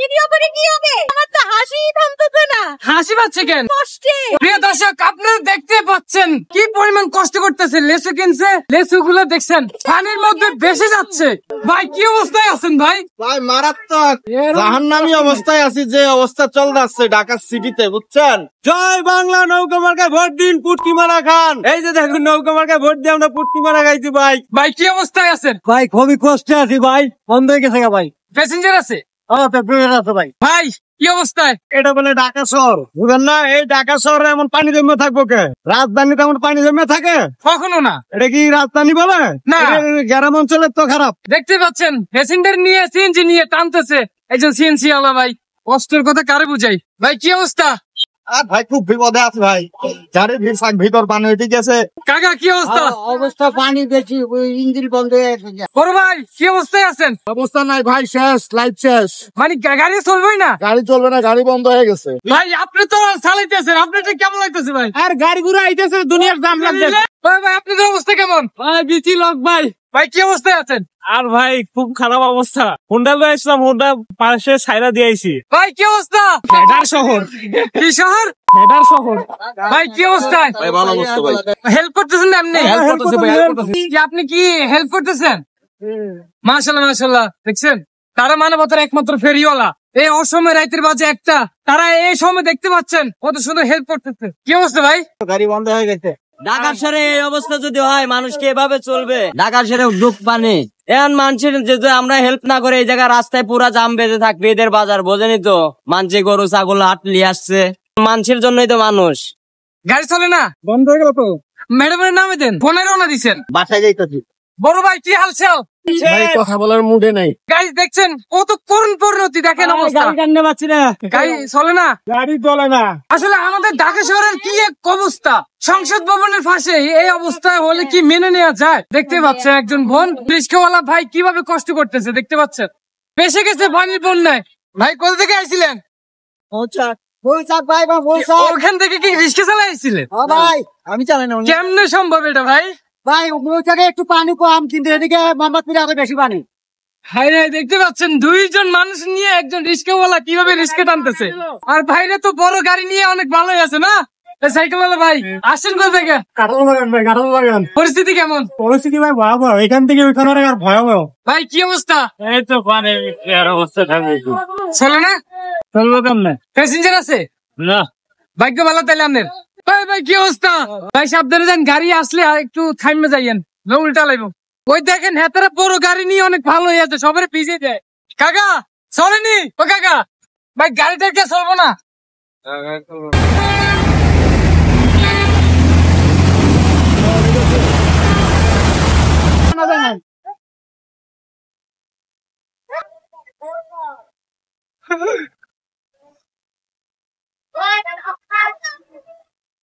Video করে কি হবে? আমার তো হাসিই থামতেছে না। হাসি পাচ্ছে কেন? কষ্টে। প্রিয় দর্শক, আপনারা দেখতে পাচ্ছেন কি পরিমাণ কষ্ট করতেছে। লেসু কিনছে, লেসু গুলো দেখছেন পানির মধ্যে ভেসে যাচ্ছে। ভাই কি অবস্থায় আছেন ভাই? ভাই মারাত্মক জাহান্নামী অবস্থায় আছি, যে অবস্থা চল যাচ্ছে ঢাকা সিটিতে, বুঝছেন? জয় বাংলা, নৌকা মার্কায় ভোট দিন, পুটকি মারা খান। এই যে দেখুন, নৌকা মার্কায় ভোট দিয়ে আমরা পুটকি মারা খাইছি। ভাই ভাই কি অবস্থায় আছেন? ভাই খুবই কষ্টে আছি ভাই, বন্ধ হয়ে গেছে ভাই। প্যাসেঞ্জার আছে? ভাই ভাই কি অবস্থায়? এটা বলে ঢাকা শহর, বুঝলেন না? এই ঢাকা শহরে এমন পানি জমে থাকবো কে? রাজধানীতে এমন পানি জমে থাকে? কখনো না। এটা কি রাজধানী বলে? না, গ্রাম অঞ্চলের তো খারাপ। দেখতে পাচ্ছেন প্যাসেঞ্জার নিয়ে সিএনজি নিয়ে টানতেছে একজন সিএনজি ওয়ালা। ভাই কষ্টের কথা কারে বুঝাই? ভাই কি অবস্থা? আর ভাই খুব বিপদে আছে ভাই, যারে ভিতর পানি উঠে গেছে। কাকা কি অবস্থা? অবস্থা পানি বেশি, ইঞ্জিন বন্ধ হয়ে গেছে। বড় ভাই কি অবস্থায় আছেন? অবস্থা নাই ভাই, শেষ, লাইফ শেষ। মানে গাড়ি চলবেই না? গাড়ি চলবে না, গাড়ি বন্ধ হয়ে গেছে। ভাই আপনি তো চালাইতেছেন, আপনার কেমন লাগতেছে ভাই? আর গাড়ি ঘুরে আইতেছে, দুনিয়ার দাম লাগছে। ভাই ভাই আপনাদের অবস্থা কেমন? ভাই বিচি লোক ভাই। ভাই কি অবস্থায় আছেন? আর ভাই খুব খারাপ অবস্থা। হোন্ডা লয়ে আসলাম, হোন্ডা পাশে ছাইরা দিয়েছি। ভাই কি অবস্থা? হেডার শহর। কি শহর? হেডার শহর। ভাই কি অবস্থায়? ভাই ভালো অবস্থা ভাই। হেল্প করতেছেন না এমনি? হেল্প করতেছি ভাই, হেল্প করতেছি। কি আপনি কি হেল্প করতেছেন? মাশাআল্লাহ মাশাআল্লাহ। দেখছেন, তারা মানবতার একমাত্র ফেরিওয়ালা। এই অসময় রাতের বাজে একটা, তারা এই সময় দেখতে পাচ্ছেন কত সুন্দর হেল্প করতেছে। কি অবস্থা ভাই? গাড়ি বন্ধ হয়ে গেছে। ঢাকার শহরে এই অবস্থা যদি হয়, মানুষ কি এভাবে চলবে? ঢাকার শহরে ডুব পানি, এখন মানুষের যদি আমরা হেল্প না করে, এই জায়গায় রাস্তায় পুরা জাম বেঁধে থাকবে। এদের বাজার বোঝেনি তো, মানুষে গরু ছাগল হাট নিয়ে আসছে, মানুষের জন্যই তো মানুষ। গাড়ি চলে না, বন্ধ হয়ে গেল তো। ম্যাডামের নামে দেন, ফোনে রওনা দিচ্ছেন। বাসায় যাইতেছি বড় ভাই কি হালচাল? ভাই, কথা বলার মুডে নাই। গাড়ি দেখছেন কত করুণ পরিণতি, দেখেন অবস্থা। গাড়ি টানতে পারছি না, গাড়ি চলে না, গাড়ি চলে না। আসলে আমাদের ঢাকা শহরের কি এক অবস্থা। সংসদ ভবনের পাশে এই অবস্থা হলে কি মেনে নেওয়া যায়? দেখতে পাচ্ছেন একজন বোন রিস্কাওয়ালা ভাই কিভাবে কষ্ট করতেছে, দেখতে পাচ্ছেন। বেসে গেছে পানির বন্যায়। ভাই কোথা থেকে আসছিলেন? ভাই ওখান থেকে কি রিস্কা চালাই আসছিলেন? ভাই আমি চালাই না। কেমনে সম্ভব এটা ভাই? ভাই একটু পানি কম, কিন্তু এদিকে মোহাম্মদপুরে আরো বেশি পানি। হাই রে, দেখতে পাচ্ছেন দুইজন মানুষ নিয়ে একজন রিস্কাওয়ালা কিভাবে রিস্কা টানতেছে। আর ভাইরা তো বড় গাড়ি নিয়ে অনেক ভালোই আছে না? সাইকেলওয়ালা ভাই আসছেন কোথা থেকে? কাঁঠাল বাগান ভাই, কাঁঠাল বাগান। পরিস্থিতি কেমন? পরিস্থিতি ভাই ভয়াবহ, এখান থেকে ওইখানে আর ভয়াবহ। ভাই কি অবস্থা? এই তো পানি অবস্থা থাকবে। চলে না? চলবো কেমনে? প্যাসেঞ্জার আছে না। ভাগ্য ভালো তাইলে আপনার। ভাই ভাই কি অবস্থা? ভাই সাবধানে যান, গাড়ি আসলে একটু থাইমে যাইয়েন, উল্টা লাগবো। ওই দেখেন হেতারা বড় গাড়ি নিয়ে অনেক ভালো হয়ে আছে, সবাই পিছিয়ে যায়। কাকা চলেনি? ও কাকা ভাই গাড়িটা কে চলবো না?